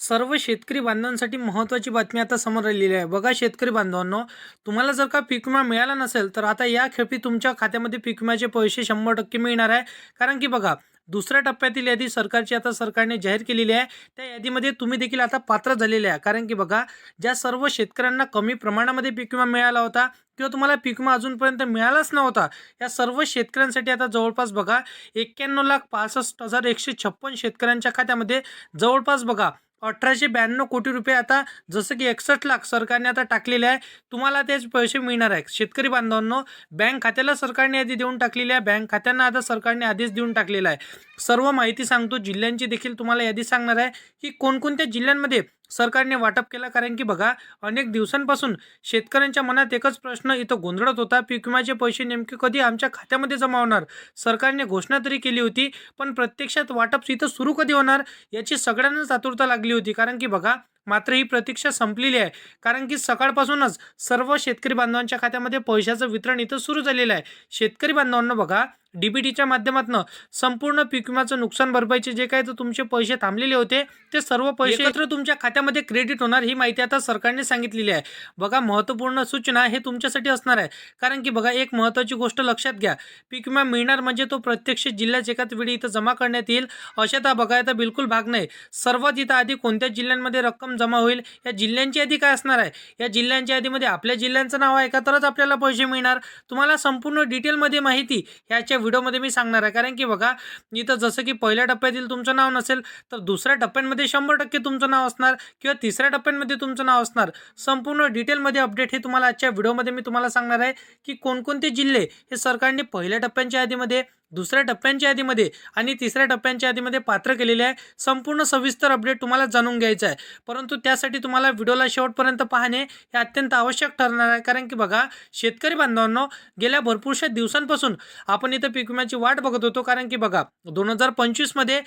सर्व शेतकरी बांधवांसाठी महत्त्वाची बातमी आता समोर आलेली आहे. बघा शेतकरी बांधवांनो, तुम्हाला जर का पीक विमा मिळाला नसेल, तर आता या खेपी तुमच्या खात्यामध्ये पीक विम्याचे पैसे 100% मिळणार आहे. कारण की बघा, दुसऱ्या टप्प्यातील यादी सरकारची आता सरकारने जाहीर केलेली आहे. त्या यादीमध्ये तुम्ही देखील आता पात्र झालेले आहे. कारण की बघा, ज्या सर्व शेतकऱ्यांना कमी प्रमाणामध्ये पीक विमा मिळाला होता किंवा तुम्हाला पीक विमा अजूनपर्यंत मिळालाच नव्हता, या सर्व शेतकऱ्यांसाठी आता जवळपास बघा 91,65,156 शेतकऱ्यांच्या खात्यामध्ये जवळपास बघा 1892 कोटी रुपये आता जसं की 61 लाख सरकारने आता टाकलेले आहे. तुम्हाला तेच पैसे मिळणार आहेत. शेतकरी बांधवांनो, बँक खात्याला सरकारने यादी देऊन टाकलेली आहे. बँक खात्यांना आता सरकारने आदेश देऊन टाकलेला आहे. सर्व माहिती सांगतो. जिल्ह्यांची देखील तुम्हाला यादी सांगणार आहे की कोणकोणत्या जिल्ह्यांमध्ये सरकारने वाटप केला. कारण की बघा, अनेक दिवसांपासून शेतकऱ्यांच्या मनात एकच प्रश्न इथं गोंधळत होता, पीक विम्याचे पैसे नेमके कधी आमच्या खात्यामध्ये जमा होणार. सरकारने घोषणा तरी केली होती, पण प्रत्यक्षात वाटप इथं सुरू कधी होणार याची सगळ्यांनाच आतुरता लागली होती. कारण की बघा, मात्र ही प्रतीक्षा संपलेली आहे. कारण की सकाळपासूनच सर्व शेतकरी बांधवांच्या खात्यामध्ये पैशाचं वितरण इथं सुरू झालेलं आहे. शेतकरी बांधवांना बघा, डीबीटीच्या माध्यमातून संपूर्ण पीक विम्याचं नुकसान भरपाईचे जे काही तुमचे पैसे थांबलेले होते, ते सर्व पैसे एकत्र तुमच्या खात्यामध्ये क्रेडिट होणार, ही माहिती आता सरकारने सांगितलेली आहे. बघा, महत्त्वपूर्ण सूचना हे तुमच्यासाठी असणार आहे. कारण की बघा, एक महत्त्वाची गोष्ट लक्षात घ्या, पीक विमा मिळणार म्हणजे तो प्रत्यक्ष जिल्ह्यात एकाच वेळी इथं जमा करण्यात येईल अशा बघायला बिलकुल भाग नाही. सर्वात इथं आधी कोणत्या जिल्ह्यांमध्ये रक्कम जमा होईल, या जिल्ह्यांची यादी काय असणार आहे, या जिल्ह्यांच्या यादीमध्ये आपल्या जिल्ह्यांचं नाव आहे का, तरच आपल्याला पैसे मिळणार. तुम्हाला संपूर्ण डिटेलमध्ये माहिती ह्याच्या व्हिडिओमध्ये मी सांगणार आहे. कारण की बघा, इथं जसं की पहिल्या टप्प्यातील तुमचं नाव नसेल, तर दुसऱ्या टप्प्यांमध्ये 100% तुमचं नाव असणार किंवा तिसऱ्या टप्प्यांमध्ये तुमचं नाव असणार. संपूर्ण डिटेलमध्ये अपडेट हे तुम्हाला आजच्या व्हिडिओमध्ये मी तुम्हाला सांगणार आहे की कोणकोणते जिल्हे हे सरकारने पहिल्या टप्प्यांच्या यादीमध्ये, दुसऱ्या टप्प्यांच्या यादीमध्ये आणि तिसऱ्या टप्प्यांच्या यादीमध्ये पात्र केलेले आहे. संपूर्ण सविस्तर अपडेट तुम्हाला जाणून घ्यायचं आहे. परंतु त्यासाठी तुम्हाला व्हिडिओला शेवटपर्यंत पाहणे हे अत्यंत आवश्यक ठरणार आहे. कारण की बघा, शेतकरी बांधवांनो, गेल्या भरपूरशा दिवसांपासून आपण इथं पीक विम्याची वाट बघत होतो. कारण की बघा, 2025 मध्ये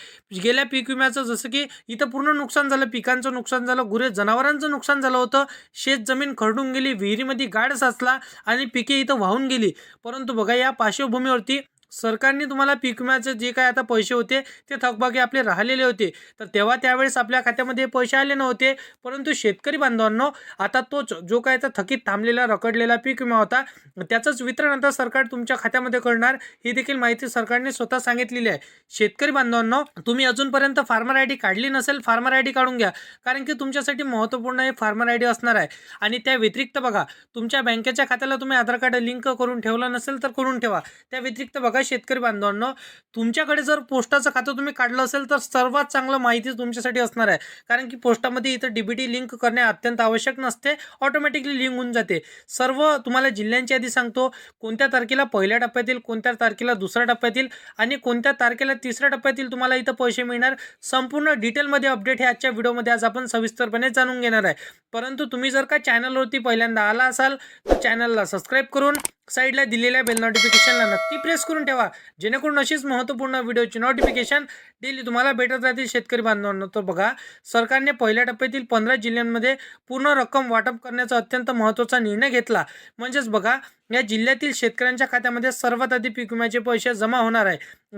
गेल्या पीक विम्याचं जसं की इथं पूर्ण नुकसान झालं, पिकांचं नुकसान झालं, गुरे जनावरांचं नुकसान झालं होतं, शेत जमीन खरडून गेली, विहिरीमध्ये गाळ साचला आणि पिके इथं वाहून गेली. परंतु बघा, या पार्श्वभूमीवरती सरकारने तुम्हाला पीक विम्याचे जे काय आता पैसे होते ते थकबाकी आपले राहिलेले होते, तर तेव्हा त्यावेळेस आपल्या खात्यामध्ये पैसे आले नव्हते. परंतु शेतकरी बांधवांनो, आता तोच जो काय आता थकीत थांबलेला रखडलेला पीक विमा होता, त्याचंच वितरण आता सरकार तुमच्या खात्यामध्ये करणार, ही देखील माहिती सरकारने स्वतः सांगितलेली आहे. शेतकरी बांधवांनो, तुम्ही अजूनपर्यंत फार्मर आय डी काढली नसेल, फार्मर आय डी काढून घ्या. कारण की तुमच्यासाठी महत्त्वपूर्ण हे फार्मर आय डी असणार आहे. आणि त्या व्यतिरिक्त बघा, तुमच्या बँकेच्या खात्याला तुम्ही आधार कार्ड लिंक करून ठेवलं नसेल तर करून ठेवा. त्या व्यतिरिक्त बघा शेतकरी बांधवांनो, तुमच्याकडे जर पोस्टाचं खातं तुम्ही काढलं असेल तर सर्वात चांगलं माहिती तुमच्यासाठी असणार आहे. कारण की पोस्टामध्ये इथं डीबीटी लिंक करणे अत्यंत आवश्यक नसते, ऑटोमॅटिकली लिंक होऊन जाते. सर्व तुम्हाला जिल्ह्यांची यादी सांगतो, कोणत्या तारखेला पहिल्या टप्प्यातील, कोणत्या तारखेला दुसऱ्या टप्प्यातील आणि कोणत्या तारखेला तिसऱ्या टप्प्यातील तुम्हाला इथं पैसे मिळणार. संपूर्ण डिटेलमध्ये अपडेट हे आजच्या व्हिडिओमध्ये आज आपण सविस्तरपणे जाणून घेणार आहे. परंतु तुम्ही जर का चॅनलवरती पहिल्यांदा आला असाल तर चॅनलला सबस्क्राईब करून साईडला दिलेल्या बेल नोटिफिकेशनला नक्की प्रेस करून ठेवा, जेणेकरून अशीच महत्त्वपूर्ण व्हिडिओची नोटिफिकेशन डेली तुम्हाला भेटत राहतील. शेतकरी बांधवांना, तर बघा, सरकारने पहिल्या टप्प्यातील 15 जिल्ह्यांमध्ये पूर्ण रक्कम वाटप करण्याचा अत्यंत महत्त्वाचा निर्णय घेतला. म्हणजेच बघा, या जिल्ह्यातील शेतकऱ्यांच्या खात्यामध्ये सर्वात आधी पीक विम्याचे पैसे जमा होणार आहे.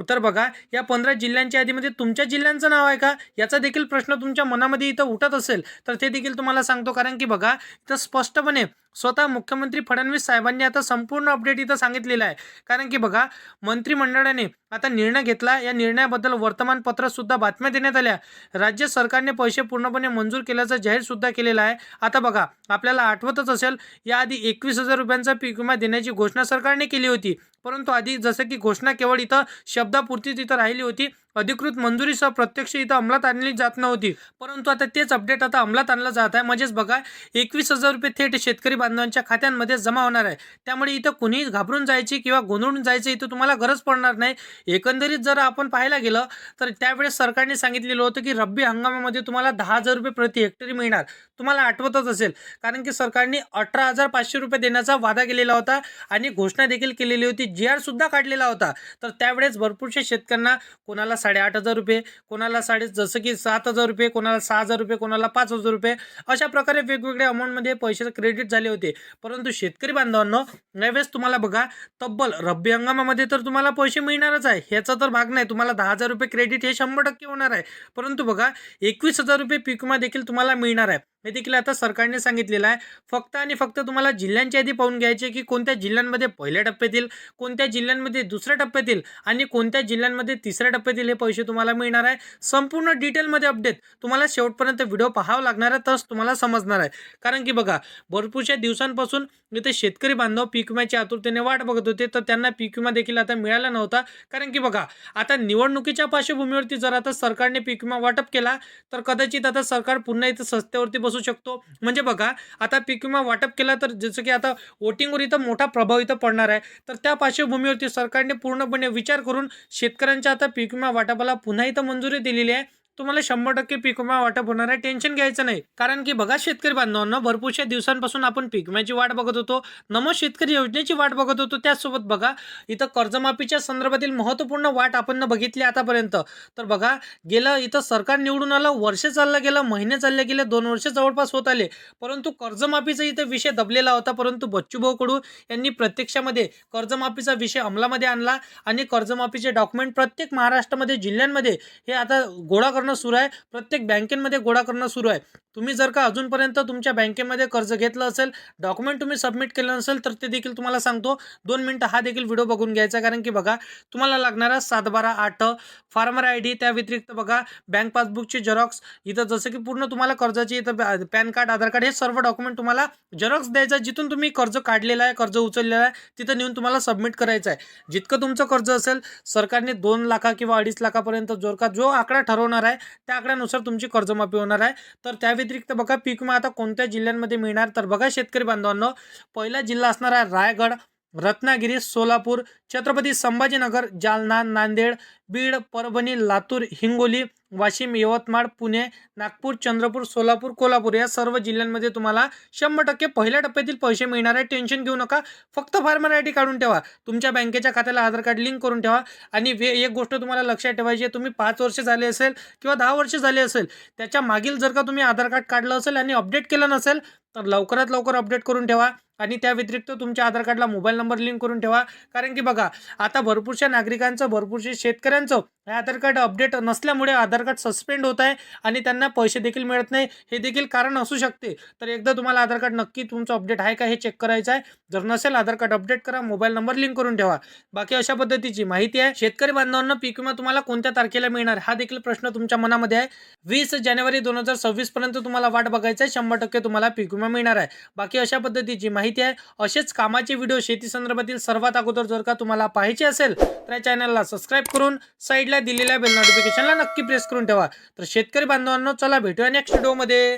तर बघा, या 15 जिल्ह्यांच्या यादीमध्ये तुमच्या जिल्ह्यांचं नाव आहे का, याचा देखील प्रश्न तुमच्या मनामध्ये इथं उठत असेल तर ते देखील तुम्हाला सांगतो. कारण की बघा, इथं स्पष्टपणे स्वतः मुख्यमंत्री फडणवीस साहेबांनी आता संपूर्ण अपडेट इथं सांगितलेलं आहे. कारण की बघा, मंत्रिमंडळाने आता निर्णय घेतला. या निर्णयाबद्दल वर्तमानपत्रात सुद्धा बातम्या देण्यात आल्या. राज्य सरकारने पैसे पूर्णपणे मंजूर केल्याचं जाहीर सुद्धा केलेलं आहे. आता बघा, आपल्याला आठवतच असेल, याआधी 21,000 रुपयांचा पीक विमा देण्याची घोषणा सरकारने केली होती. परंतु आधी जसं की घोषणा केवळ इथं शब्दापुरती तिथं राहिली होती, अधिकृत मंजुरीसह प्रत्यक्ष इथं अंमलात आणली जात नव्हती. परंतु आता तेच अपडेट आता अंमलात आणलं जात आहे. म्हणजेच बघा, 21,000 रुपये थेट शेतकरी बांधवांच्या खात्यांमध्ये जमा होणार आहे. त्यामुळे इथं कुणी घाबरून जायची किंवा गोंधळून जायची इथं तुम्हाला गरज पडणार नाही. एकंदरीत जर आपण पाहायला गेलं तर त्यावेळेस सरकारने सांगितलेलं होतं की रब्बी हंगामामध्ये तुम्हाला 10,000 रुपये प्रति हेक्टरी मिळणार. तुम्हाला आठवतच असेल, कारण की सरकारने 18,500 रुपये देण्याचा वादा केलेला होता आणि घोषणा देखील केलेली होती. GR सुद्धा काढलेला होता. तर त्यावेळेस भरपूरशा शेतकऱ्यांना कोणाला 8,500 रुपये, कोणाला जसं की 7,000 रुपये, कोणाला 6,000 रुपये, कोणाला 5,000 रुपये अशा प्रकारे वेगवेगळ्या अमाऊंटमध्ये पैसे क्रेडिट झाले होते. परंतु शेतकरी बांधवांनो, यावेळेस तुम्हाला बघा तब्बल रब्बी हंगामामध्ये तर तुम्हाला पैसे मिळणारच आहे. ह्याचा तर भाग नाही. तुम्हाला 10,000 रुपये क्रेडिट हे 100% होणार आहे. परंतु बघा 21,000 रुपये पीक विमा देखील तुम्हाला मिळणार आहे. हे देखील आता सरकारने सांगितलेलं आहे. फक्त आणि फक्त तुम्हाला जिल्ह्यांची यादी पाहून घ्यायची की कोणत्या जिल्ह्यांमध्ये पहिल्या टप्प्यातील, कोणत्या जिल्ह्यांमध्ये दुसऱ्या टप्प्यातील आणि कोणत्या जिल्ह्यांमध्ये तिसऱ्या टप्प्यातील हे पैसे तुम्हाला मिळणार आहे. संपूर्ण डिटेलमध्ये अपडेट तुम्हाला शेवटपर्यंत व्हिडिओ पाहावा लागणार आहे, तरच तुम्हाला समजणार आहे. कारण की बघा भरपूरशा दिवसांपासून इथे शेतकरी बांधव पीक विम्याची आतुरतेने वाट बघत होते, तर त्यांना पीक विमा देखील आता मिळाला नव्हता. कारण की बघा आता निवडणुकीच्या पार्श्वभूमीवरती जर आता सरकारने पीक विमा वाटप केला तर कदाचित आता सरकार पुन्हा इथं सत्तेवरती बसू शकतो. म्हणजे बघा आता पीक विमा वाटप केला तर जसं की आता वोटिंगवर इथं मोठा प्रभाव इथं पडणार आहे. तर त्या पार्श्वभूमीवरती सरकारने पूर्णपणे विचार करून शेतकऱ्यांच्या आता पीक विमा वाटपाला पुन्हा इथं मंजुरी दिलेली आहे. तुम्हाला 100% पीक विमा वाटप होणार आहे, टेन्शन घ्यायचं नाही. कारण की बघा शेतकरी बांधवांना भरपूरशा दिवसांपासून आपण पीक विम्याची वाट बघत होतो, नमो शेतकरी योजनेची वाट बघत होतो. त्याचसोबत बघा इथं कर्जमाफीच्या संदर्भातील महत्त्वपूर्ण वाट आपण बघितली आतापर्यंत. तर बघा गेलं इथं सरकार निवडून आलं, वर्ष चाललं गेलं, महिने चालले गेले, 2 वर्ष जवळपास होत आले, परंतु कर्जमाफीचा इथं विषय दबलेला होता. परंतु बच्चूभाऊ कडू यांनी प्रत्यक्षामध्ये कर्जमाफीचा विषय अंमलामध्ये आणला आणि कर्जमाफीचे डॉक्युमेंट प्रत्येक महाराष्ट्रामध्ये जिल्ह्यांमध्ये हे आता गोळा सुरू आहे. प्रत्येक बँकेमध्ये गोळा करणं सुरू आहे. तुम्ही जर का अजूनपर्यंत तुमच्या बँकेमध्ये कर्ज घेतलं असेल, डॉक्युमेंट तुम्ही सबमिट केलं नसेल, तर ते देखील तुम्हाला सांगतो 2 मिनिटं हा देखील व्हिडिओ बघून घ्यायचा. कारण की बघा तुम्हाला लागणारा 7/12/8 फार्मर ID, त्या व्यतिरिक्त बघा बँक पासबुकची झेरॉक्स, इथं जसं की पूर्ण तुम्हाला कर्जाची इथं पॅन कार्ड, आधार कार्ड हे सर्व डॉक्युमेंट तुम्हाला झेरॉक्स द्यायचा. जिथून तुम्ही कर्ज काढलेलं आहे, कर्ज उचललेलं आहे, तिथं नेऊन तुम्हाला सबमिट करायचं आहे. जितकं तुमचं कर्ज असेल, सरकारने 2 लाख किंवा 2.5 लाखापर्यंत जो आकडा ठरवणार आहे त्या आकड्यानुसार तुमची कर्जमाफी होणार आहे. तर त्या व्यतिरिक्त बघा पीक विमा आता कोणत्या जिल्ह्यांमध्ये मिळणार, तर बघा शेतकरी बांधवांनो, पहिला जिल्हा असणार आहे रायगड, रत्नागिरी, सोलापूर, छत्रपती संभाजीनगर, जालना, नांदेड, बीड, परभणी, लातूर, हिंगोली, वाशिम, यवतमाळ, पुणे, नागपूर, चंद्रपूर, सोलापूर, कोल्हापूर या सर्व जिल्ह्यांमध्ये तुम्हाला 100% पहिल्या टप्प्यातील पैसे मिळणार आहे. टेन्शन घेऊ नका. फक्त फार्मर ID काढून ठेवा, तुमच्या बँकेच्या खात्याला आधार कार्ड लिंक करून ठेवा. आणि एक गोष्ट तुम्हाला लक्षात ठेवायची आहे, तुम्ही 5 वर्ष झाले असेल किंवा 10 वर्ष झाले असेल, त्याच्या मागील जर का तुम्ही आधार कार्ड काढलं असेल आणि अपडेट केलं नसेल, तर लवकरात लवकर अपडेट करून ठेवा. आणि त्या व्यतिरिक्त तुमच्या आधार कार्डला मोबाईल नंबर लिंक करून ठेवा. कारण की बघा आता भरपूरशा नागरिकांचं, भरपूरशा शेतकऱ्यांचं हे आधार कार्ड अपडेट नसल्यामुळे आधार कार्ड सस्पेंड होत आहे आणि त्यांना पैसे देखील मिळत नाही. हे देखील कारण असू शकते. तर एकदा तुम्हाला आधार कार्ड नक्की तुमचं अपडेट आहे का हे चेक करायचं आहे. जर नसेल आधार कार्ड अपडेट करा, मोबाईल नंबर लिंक करून ठेवा. बाकी अशा पद्धतीची माहिती आहे. शेतकरी बांधवांना पीक विमा तुम्हाला कोणत्या तारखेला मिळणार हा देखील प्रश्न तुमच्या मनामध्ये आहे. 20 जानेवारी 2026 पर्यंत तुम्हाला वाट बघायचं आहे. 100% तुम्हाला पीक विमा मिळणार आहे. बाकी अशा पद्धतीची माहिती आहे. असेच कामाचे व्हिडिओ शेती संदर्भातील सर्वात अगोदर जर का तुम्हाला पाहायचे असेल तर या चॅनलला सबस्क्राईब करून साईडला दिलेल्या बेल नोटिफिकेशनला नक्की प्रेस करून ठेवा. तर शेतकरी बांधवांनो, चला भेटूया नेक्स्ट व्हिडिओमध्ये.